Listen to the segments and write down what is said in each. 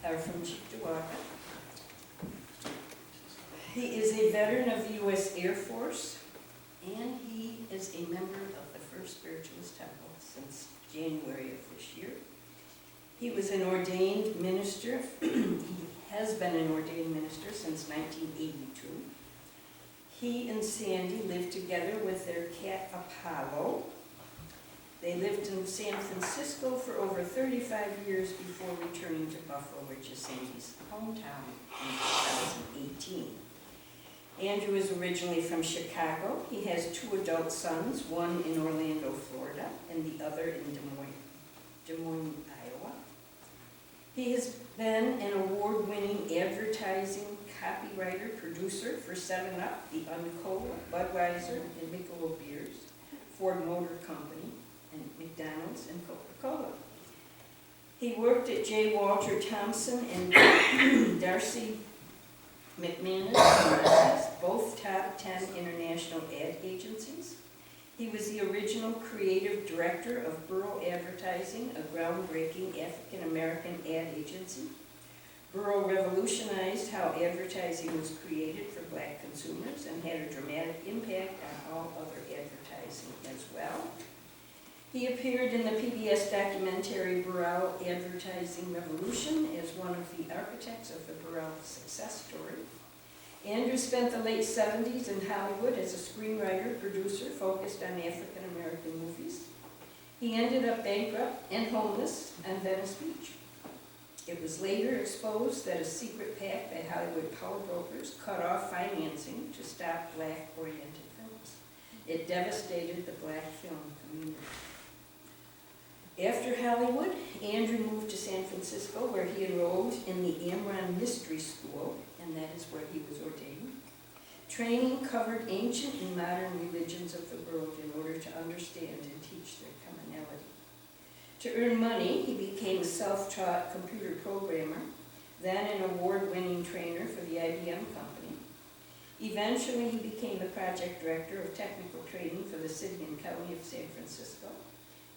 are from Cheektowaga. He is a veteran of the U.S. Air Force, and he is a member of the First Spiritualist Temple since January of this year. He was an ordained minister. He has been an ordained minister since 1982. He and Sandy lived together with their cat Apollo. They lived in San Francisco for over 35 years before returning to Buffalo, which is Sandy's hometown, in 2018. Andrew is originally from Chicago. He has 2 adult sons, one in Orlando, Florida, and the other in Des Moines, Iowa. He has been an award-winning advertising copywriter, producer for 7-Up, the Uncola, Budweiser, and Michelob beers, Ford Motor Company, and McDonald's, and Coca-Cola. He worked at J. Walter Thompson and Darcy McManus, both top 10 international ad agencies. He was the original creative director of Burrow Advertising, a groundbreaking African-American ad agency. Burrow revolutionized how advertising was created for black consumers and had a dramatic impact on all other advertising as well. He appeared in the PBS documentary Burrell Advertising Revolution as one of the architects of the Burrell success story. Andrew spent the late 70s in Hollywood as a screenwriter, producer focused on African American movies. He ended up bankrupt and homeless on Venice Beach. It was later exposed that a secret pact by Hollywood power brokers cut off financing to stop black-oriented films. It devastated the black film community. After Hollywood, Andrew moved to San Francisco, where he enrolled in the Amron Mystery School, and that is where he was ordained. Training covered ancient and modern religions of the world in order to understand and teach their commonality. To earn money, he became a self-taught computer programmer, then an award-winning trainer for the IBM company. Eventually, he became the project director of technical training for the city and county of San Francisco,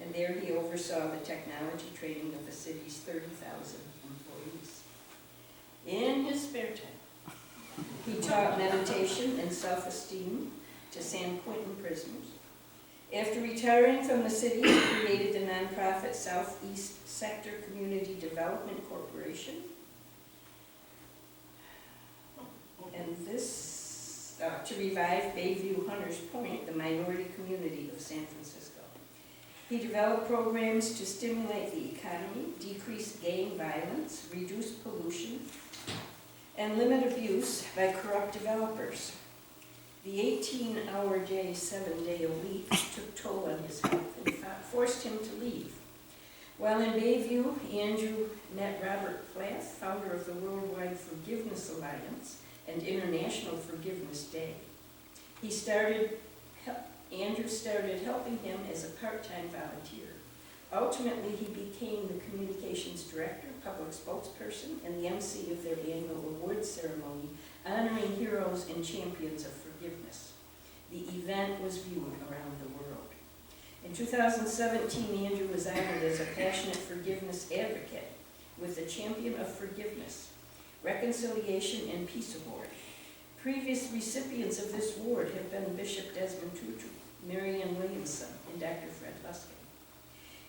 and there he oversaw the technology training of the city's 30,000 employees. In his spare time, he taught meditation and self-esteem to San Quentin prisoners. After retiring from the city, he created the nonprofit Southeast Sector Community Development Corporation. And this, to revive Bayview Hunters Point, the minority community of San Francisco. He developed programs to stimulate the economy, decrease gang violence, reduce pollution, and limit abuse by corrupt developers. The 18-hour-day, 7-day-a-week took toll on his health and forced him to leave. While in Bayview, Andrew met Robert Plath, founder of the Worldwide Forgiveness Alliance and International Forgiveness Day. Andrew started helping him as a part-time volunteer. Ultimately, he became the communications director, public spokesperson, and the MC of their annual awards ceremony, honoring heroes and champions of forgiveness. The event was viewed around the world. In 2017, Andrew was honored as a passionate forgiveness advocate with the Champion of Forgiveness, Reconciliation and Peace Award. Previous recipients of this award have been Bishop Desmond Tutu, Marianne Williamson, and Dr. Fred Luskin.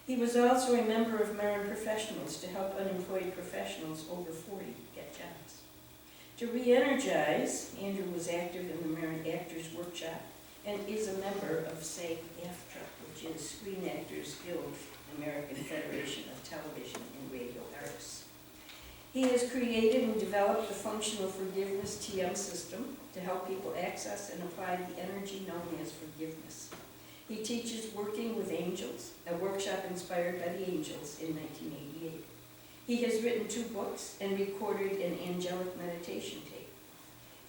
He was also a member of Marin Professionals to help unemployed professionals over 40 get jobs. To re-energize, Andrew was active in the Marin Actors Workshop and is a member of SAG-AFTRA, which is Screen Actors Guild, American Federation of Television and Radio Artists. He has created and developed the Functional Forgiveness TM system to help people access and apply the energy known as forgiveness. He teaches Working with Angels, a workshop inspired by the angels in 1988. He has written 2 books and recorded an angelic meditation tape.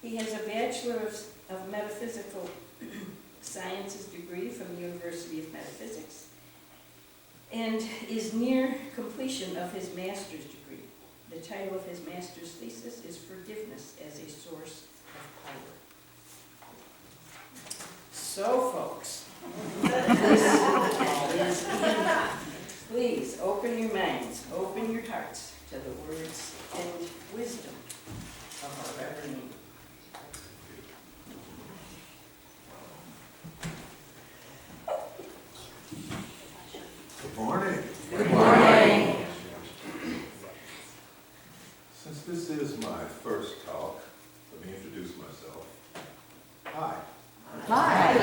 He has a Bachelor of Metaphysical Sciences degree from the University of Metaphysics and is near completion of his master's degree. The title of his master's thesis is Forgiveness as a Source of Power. So, folks, this is enough. Please open your minds, open your hearts, to the words and wisdom of our Reverend. Good morning. Good morning. Since this is my first talk, let me introduce myself. Hi. Hi.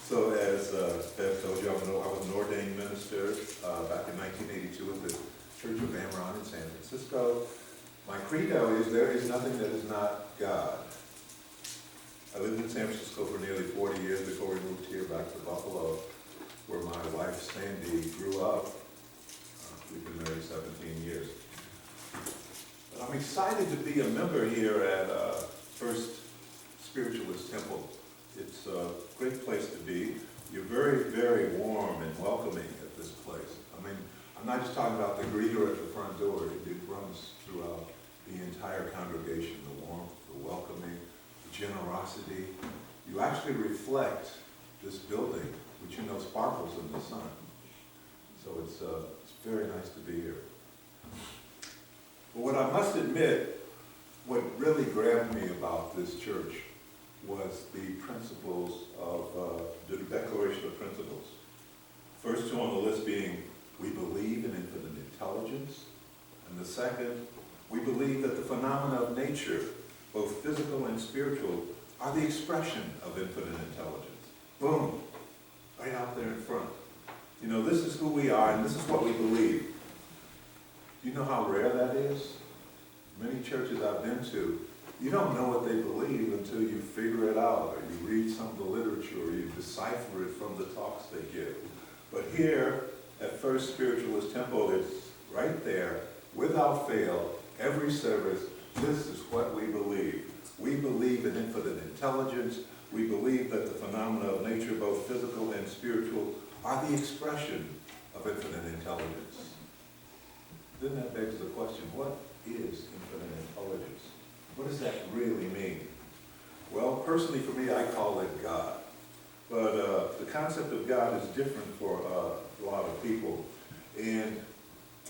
So as Bev told you, I was an ordained minister back in 1982 at the Church of M.Msc in San Francisco. My credo is there is nothing that is not God. I lived in San Francisco for nearly 40 years before we moved here back to Buffalo, where my wife Sandy grew up. We've been married 17 years. But I'm excited to be a member here at First Spiritualist Temple. It's a great place to be. You're very, very warm and welcoming at this place. I mean, I'm not just talking about the greeter at the front door. It runs throughout the entire congregation, the warmth, the welcoming, the generosity. You actually reflect this building, which you know sparkles in the sun. So it's very nice to be here. But what I must admit, what really grabbed me about this church was the principles of the Declaration of Principles. First two on the list being, we believe in infinite intelligence. And the second, we believe that the phenomena of nature, both physical and spiritual, are the expression of infinite intelligence. Boom, right out there in front. You know, this is who we are and this is what we believe. Do you know how rare that is? Many churches I've been to, you don't know what they believe until you figure it out, or you read some of the literature, or you decipher it from the talks they give. But here at First Spiritualist Temple, it's right there, without fail, every service, this is what we believe. We believe in infinite intelligence. We believe that the phenomena of nature, both physical and spiritual, are the expression of infinite intelligence. Then that begs the question, what is infinite intelligence? What does that really mean? Well, personally for me, I call it God. But the concept of God is different for a lot of people. And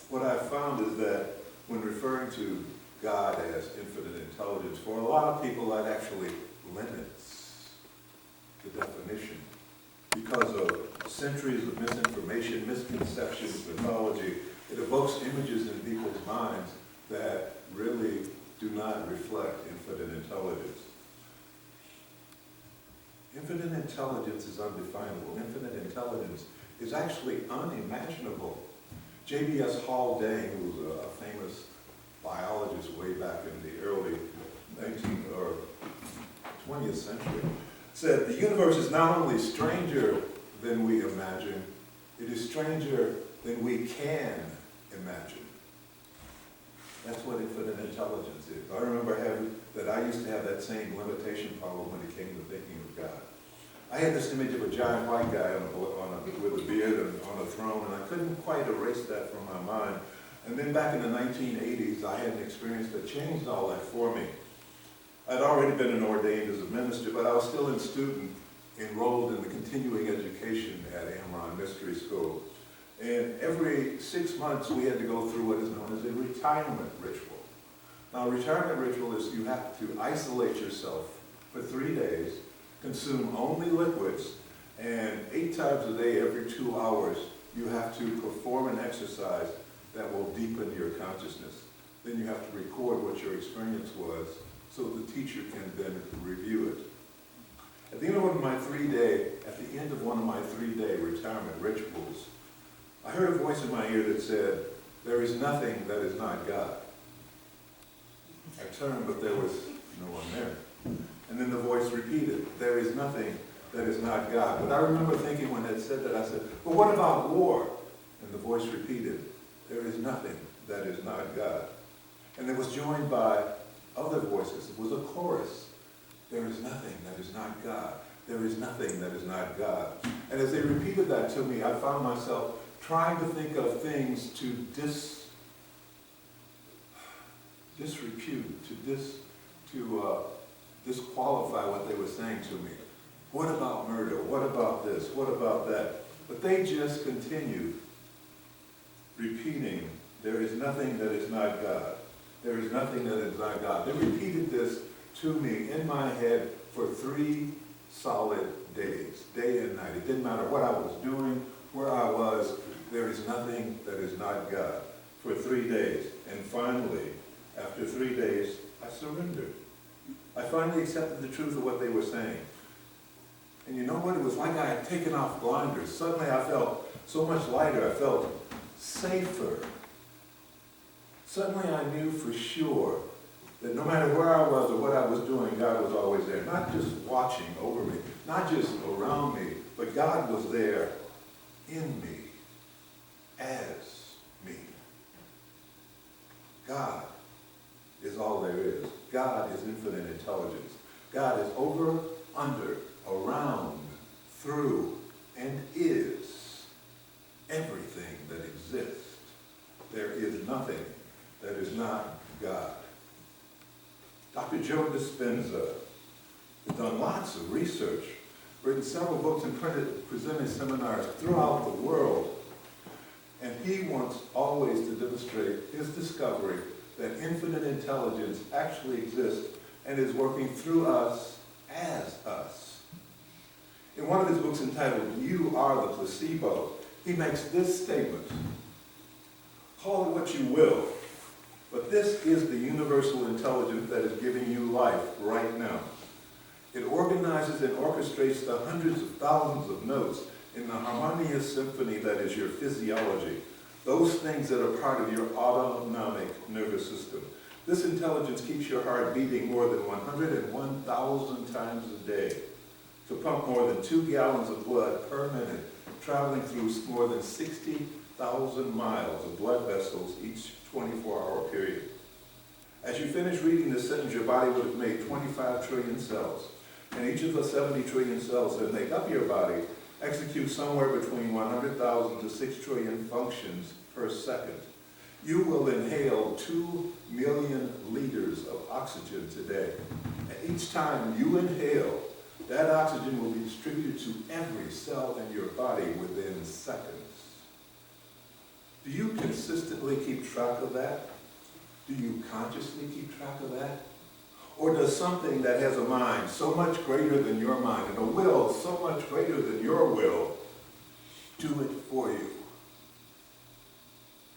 what I've found is that when referring to God as infinite intelligence, for a lot of people that actually limits the definition because of centuries of misinformation, misconceptions, mythology. It evokes images in people's minds that really do not reflect infinite intelligence. Infinite intelligence is undefinable. Infinite intelligence is actually unimaginable. J.B.S. Haldane, who was a famous biologist way back in the early 19th or 20th century, said the universe is not only stranger than we imagine, it is stranger than we can imagine. That's what infinite intelligence is. I remember that I used to have that same limitation problem when it came to thinking of God. I had this image of a giant white guy with a beard and on a throne, and I couldn't quite erase that from my mind. And then back in the 1980s, I had an experience that changed all that for me. I'd already been ordained as a minister, but I was still a student enrolled in the continuing education at M.Msc Mystery School. And every 6 months, we had to go through what is known as a retirement ritual. Now, a retirement ritual is you have to isolate yourself for 3 days, consume only liquids, and 8 times a day, every 2 hours, you have to perform an exercise that will deepen your consciousness. Then you have to record what your experience was so the teacher can then review it. At the end of one of my 3-day retirement rituals, I heard a voice in my ear that said, there is nothing that is not God. I turned, but there was no one there. And then the voice repeated, there is nothing that is not God. But I remember thinking when it said that, I said, but what about war? And the voice repeated, there is nothing that is not God. And it was joined by other voices. It was a chorus. There is nothing that is not God. There is nothing that is not God. And as they repeated that to me, I found myself trying to think of things to disrepute, to disqualify what they were saying to me. What about murder? What about this? What about that? But they just continued repeating, there is nothing that is not God. There is nothing that is not God. They repeated this to me in my head for 3 solid days, day and night. It didn't matter what I was doing, where I was, there is nothing that is not God. For 3 days. And finally, after 3 days, I surrendered. I finally accepted the truth of what they were saying. And you know what? It was like I had taken off blinders. Suddenly I felt so much lighter. I felt safer. Suddenly I knew for sure that no matter where I was or what I was doing, God was always there. Not just watching over me, not just around me, but God was there in me, as me. God is all there is. God is infinite intelligence. God is over, under, around, through, and is everything that exists. There is nothing that is not God. Dr. Joe Dispenza has done lots of research, written several books, and presented seminars throughout the world. And he wants always to demonstrate his discovery that infinite intelligence actually exists and is working through us as us. In one of his books entitled, You Are the Placebo, he makes this statement: call it what you will, but this is the universal intelligence that is giving you life right now. It organizes and orchestrates the hundreds of thousands of notes in the harmonious symphony that is your physiology, those things that are part of your autonomic nervous system. This intelligence keeps your heart beating more than 101,000 times a day, to pump more than 2 gallons of blood per minute, traveling through more than 60,000 miles of blood vessels each 24-hour period. As you finish reading this sentence, your body would have made 25 trillion cells. And each of the 70 trillion cells that make up your body execute somewhere between 100,000 to 6 trillion functions per second. You will inhale 2 million liters of oxygen today. And each time you inhale, that oxygen will be distributed to every cell in your body within seconds. Do you consistently keep track of that? Do you consciously keep track of that? Or does something that has a mind so much greater than your mind and a will so much greater than your will do it for you?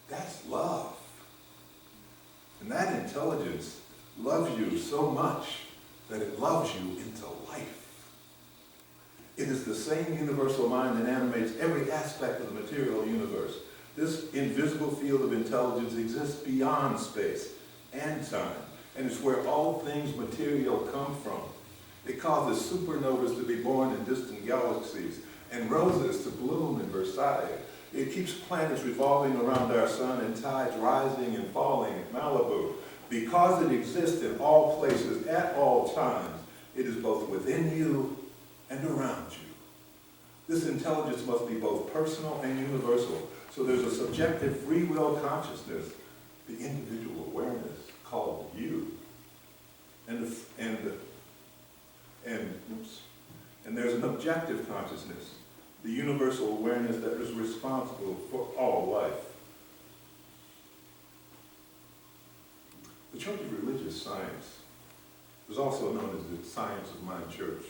That's love. And that intelligence loves you so much that it loves you into life. It is the same universal mind that animates every aspect of the material universe. This invisible field of intelligence exists beyond space and time, and it's where all things material come from. It causes supernovas to be born in distant galaxies and roses to bloom in Versailles. It keeps planets revolving around our sun and tides rising and falling at Malibu. Because it exists in all places at all times, it is both within you and around you. This intelligence must be both personal and universal. So there's a subjective free will consciousness, the individual awareness called you. And there's an objective consciousness, the universal awareness that is responsible for all life. The Church of Religious Science was also known as the Science of Mind Church.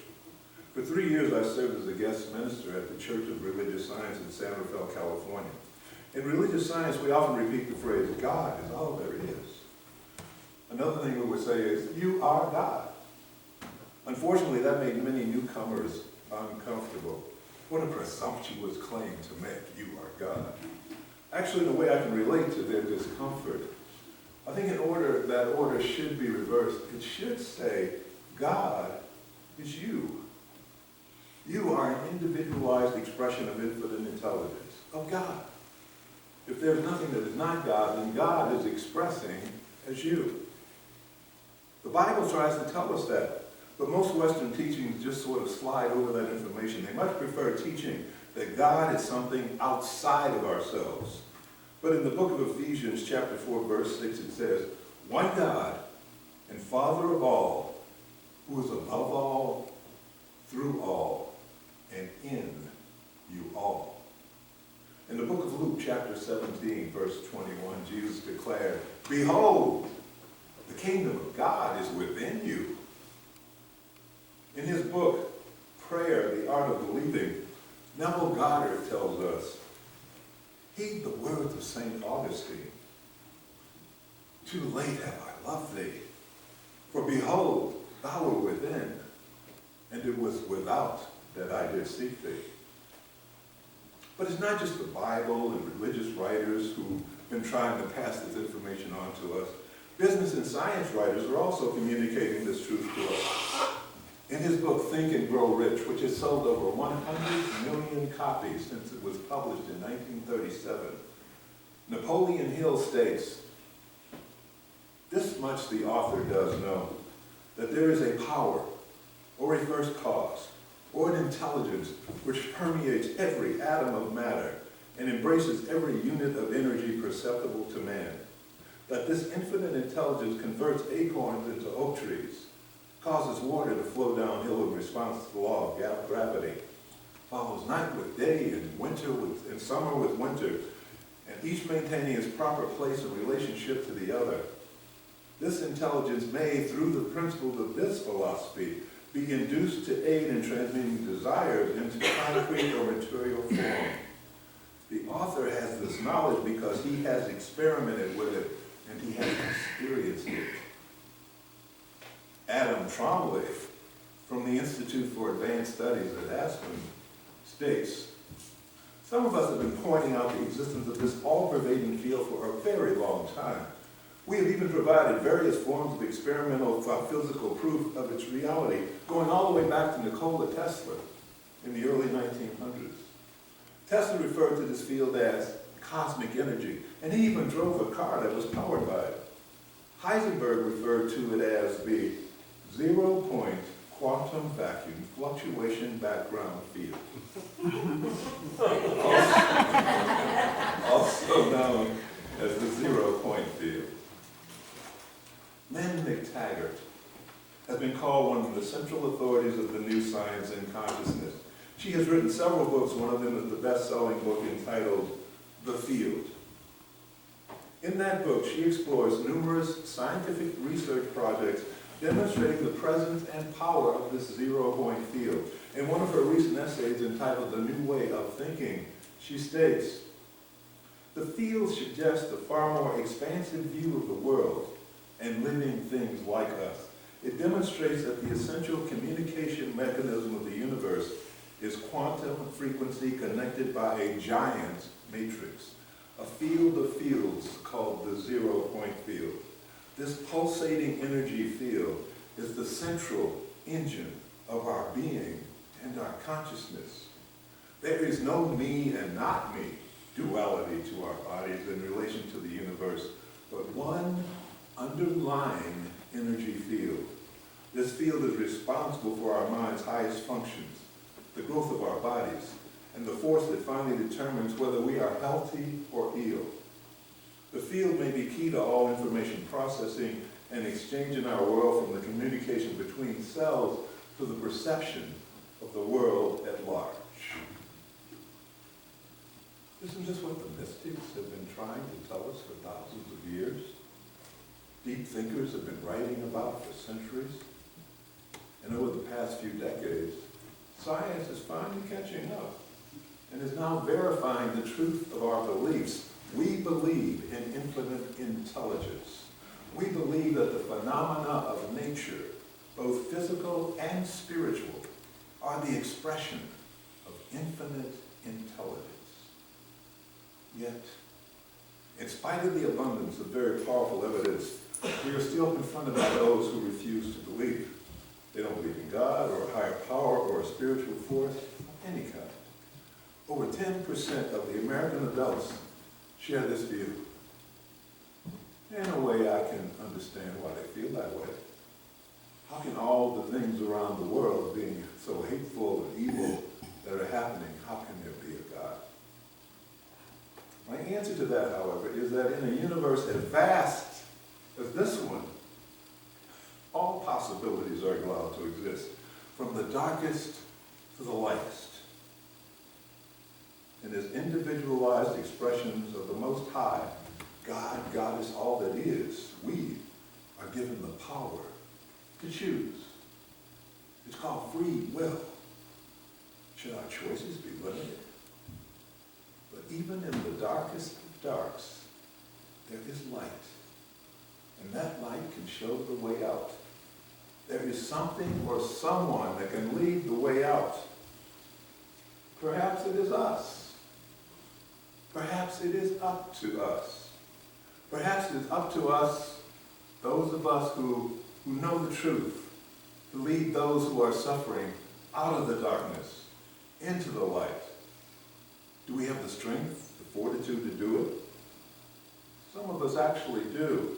For 3 years, I served as a guest minister at the Church of Religious Science in San Rafael, California. In religious science, we often repeat the phrase, God is all there is. Another thing we would say is, you are God. Unfortunately, that made many newcomers uncomfortable. What a presumptuous claim to make, you are God. Actually, the way I can relate to their discomfort, I think that order should be reversed. It should say, God is you. You are an individualized expression of infinite intelligence, of God. If there's nothing that is not God, then God is expressing as you. The Bible tries to tell us that, but most Western teachings just sort of slide over that information. They much prefer teaching that God is something outside of ourselves. But in the book of Ephesians, chapter 4, verse 6, it says, one God and Father of all, who is above all, through all, and in you all. In the book of Luke, chapter chapter 17, verse 21, Jesus declared, "Behold, the kingdom of God is within you." In his book, Prayer, the Art of Believing, Neville Goddard tells us, "Heed the words of St. Augustine. Too late have I loved thee, for behold, thou wert within, and it was without that I did seek thee." But it's not just the Bible and religious writers who've been trying to pass this information on to us. Business and science writers are also communicating this truth to us. In his book, Think and Grow Rich, which has sold over 100 million copies since it was published in 1937, Napoleon Hill states, "This much the author does know, that there is a power, or a first cause, or an intelligence which permeates every atom of matter and embraces every unit of energy perceptible to man. That this infinite intelligence converts acorns into oak trees, causes water to flow downhill in response to the law of gravity, follows night with day and summer with winter, and each maintaining its proper place in relationship to the other. This intelligence may, through the principles of this philosophy, be induced to aid in transmitting desires into concrete or material form. The author has this knowledge because he has experimented with it and he has experienced it." Adam Trombley, from the Institute for Advanced Studies at Aspen, states, "Some of us have been pointing out the existence of this all-pervading field for a very long time. We have even provided various forms of experimental physical proof of its reality, going all the way back to Nikola Tesla in the early 1900s. Tesla referred to this field as cosmic energy, and he even drove a car that was powered by it. Heisenberg referred to it as the zero-point quantum vacuum fluctuation background field, also known as the zero-point field. Lynn McTaggart has been called one of the central authorities of the new science and consciousness. She has written several books. One of them is the best-selling book entitled The Field. In that book, she explores numerous scientific research projects demonstrating the presence and power of this zero-point field. In one of her recent essays entitled The New Way of Thinking, she states, "The field suggests a far more expansive view of the world and living things like us. It demonstrates that the essential communication mechanism of the universe is quantum frequency connected by a giant matrix, a field of fields called the zero-point field. This pulsating energy field is the central engine of our being and our consciousness. There is no me and not me duality to our bodies in relation to the universe, but one underlying energy field. This field is responsible for our mind's highest functions, the growth of our bodies, and the force that finally determines whether we are healthy or ill. The field may be key to all information processing and exchange in our world, from the communication between cells to the perception of the world at large." Isn't this what the mystics have been trying to tell us for thousands of years? Deep thinkers have been writing about for centuries. And over the past few decades, science is finally catching up and is now verifying the truth of our beliefs. We believe in infinite intelligence. We believe that the phenomena of nature, both physical and spiritual, are the expression of infinite intelligence. Yet, in spite of the abundance of very powerful evidence, we are still confronted by those who refuse to believe. They don't believe in God or a higher power or a spiritual force of any kind. Over 10% of the American adults share this view. In a way, I can understand why they feel that way. How can all the things around the world being so hateful and evil that are happening, how can there be a God? My answer to that, however, is that in a universe as vast as this one, all possibilities are allowed to exist, from the darkest to the lightest. and as individualized expressions of the Most High, God, Goddess, all that is, we are given the power to choose. It's called free will. Should our choices be limited? But even in the darkest of darks, there is light. And that light can show the way out. There is something or someone that can lead the way out. Perhaps it is us. Perhaps it is up to us. Perhaps it is up to us, those of us who know the truth, to lead those who are suffering out of the darkness into the light. Do we have the strength, the fortitude to do it? Some of us actually do,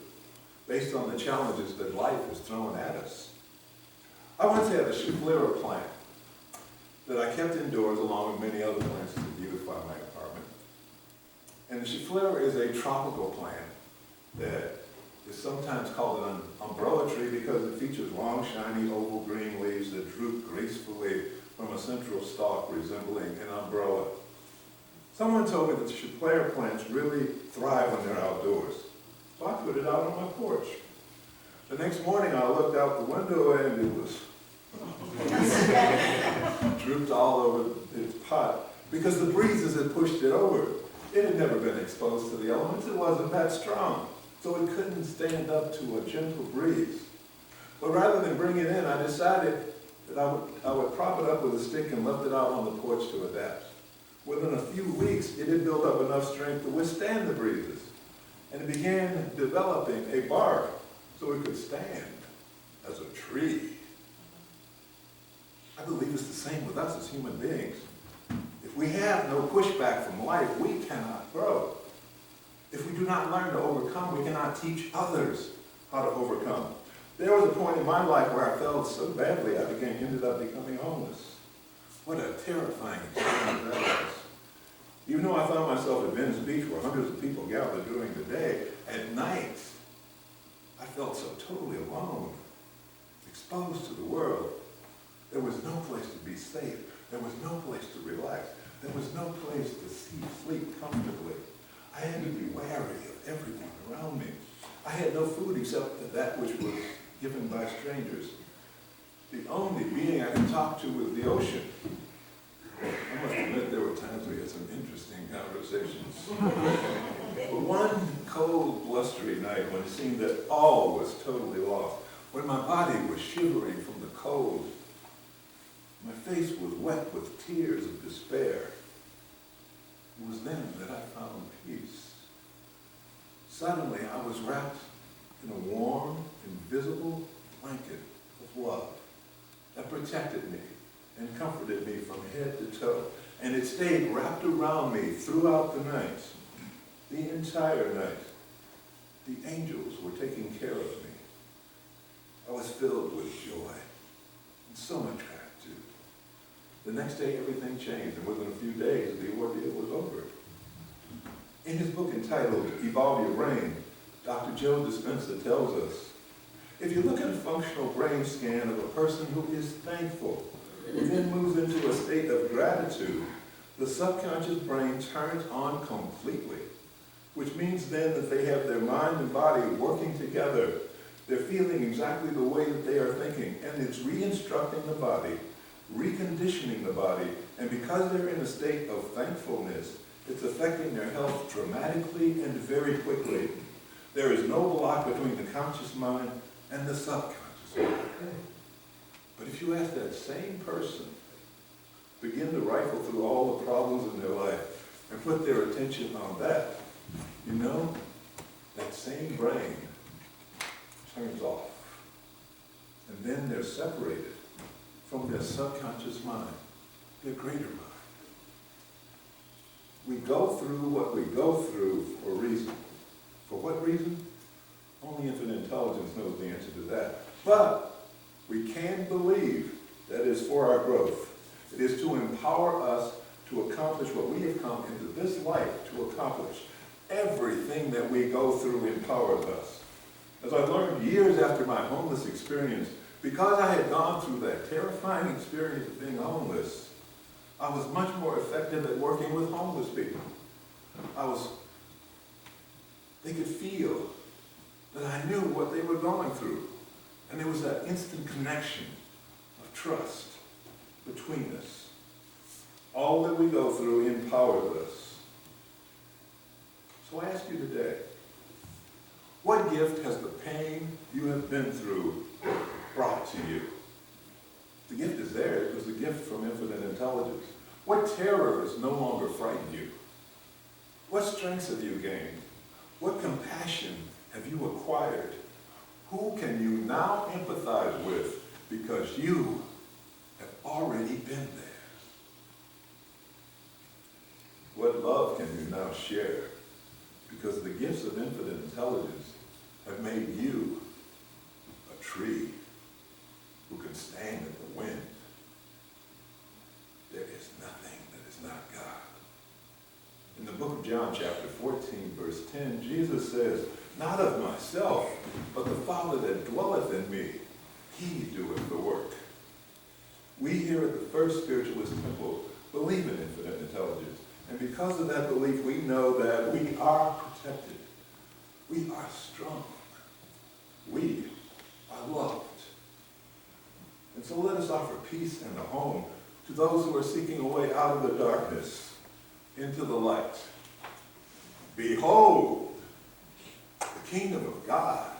based on the challenges that life has thrown at us. I once had a chiflera plant that I kept indoors along with many other plants to beautify my apartment. And the chiflera is a tropical plant that is sometimes called an umbrella tree because it features long, shiny, oval green leaves that droop gracefully from a central stalk resembling an umbrella. Someone told me that the chiflera plants really thrive when they're outdoors. So I put it out on my porch. The next morning I looked out the window and it was drooped all over its pot because the breezes had pushed it over. It had never been exposed to the elements. It wasn't that strong. So it couldn't stand up to a gentle breeze. But rather than bring it in, I decided that I would prop it up with a stick and left it out on the porch to adapt. Within a few weeks, it had built up enough strength to withstand the breezes. And it began developing a bark so it could stand as a tree. I believe it's the same with us as human beings. If we have no pushback from life, we cannot grow. If we do not learn to overcome, we cannot teach others how to overcome. There was a point in my life where I felt so badly I ended up becoming homeless. What a terrifying experience that was. Even though I found myself at Venice Beach where hundreds of people gathered during the day, at night, I felt so totally alone, exposed to the world. There was no place to be safe. There was no place to relax. There was no place to sleep comfortably. I had to be wary of everything around me. I had no food except that which was given by strangers. The only being I could talk to was the ocean. I must admit there were times we had some interesting conversations. But one cold, blustery night when it seemed that all was totally lost, when my body was shivering from the cold, my face was wet with tears of despair, it was then that I found peace. Suddenly, I was wrapped in a warm, invisible blanket of love that protected me and comforted me from head to toe. And it stayed wrapped around me throughout the night, the entire night. The angels were taking care of me. I was filled with joy and so much gratitude. The next day, everything changed, and within a few days, the ordeal was over. In his book entitled Evolve Your Brain, Dr. Joe Dispenza tells us, if you look at a functional brain scan of a person who is thankful, who then moves into a state of gratitude, the subconscious brain turns on completely, which means then that they have their mind and body working together. They're feeling exactly the way that they are thinking, and it's re-instructing the body, reconditioning the body, and because they're in a state of thankfulness, it's affecting their health dramatically and very quickly. There is no block between the conscious mind and the subconscious mind. But if you ask that same person, begin to rifle through all the problems in their life and put their attention on that, you know, that same brain turns off. And then they're separated from their subconscious mind, their greater mind. We go through what we go through for a reason. For what reason? Only infinite intelligence knows the answer to that. But we can believe that is for our growth. It is to empower us to accomplish what we have come into this life to accomplish. Everything that we go through empowers us. As I learned years after my homeless experience, because I had gone through that terrifying experience of being homeless, I was much more effective at working with homeless people. They could feel that I knew what they were going through. And there was that instant connection of trust between us. All that we go through empowers us. So I ask you today, what gift has the pain you have been through brought to you? The gift is there. It was a gift from infinite intelligence. What terrors no longer frighten you? What strengths have you gained? What compassion have you acquired? Who can you now empathize with because you have already been there? What love can you now share because the gifts of infinite intelligence have made you a tree who can stand in the wind? There is nothing that is not God. In the book of John, chapter 14, verse 10, Jesus says, "Not of myself, but the Father that dwelleth in me, he doeth the work." We here at the First Spiritualist Temple believe in infinite intelligence. And because of that belief, we know that we are protected. We are strong. We are loved. And so let us offer peace and a home to those who are seeking a way out of the darkness into the light. Behold, the kingdom of God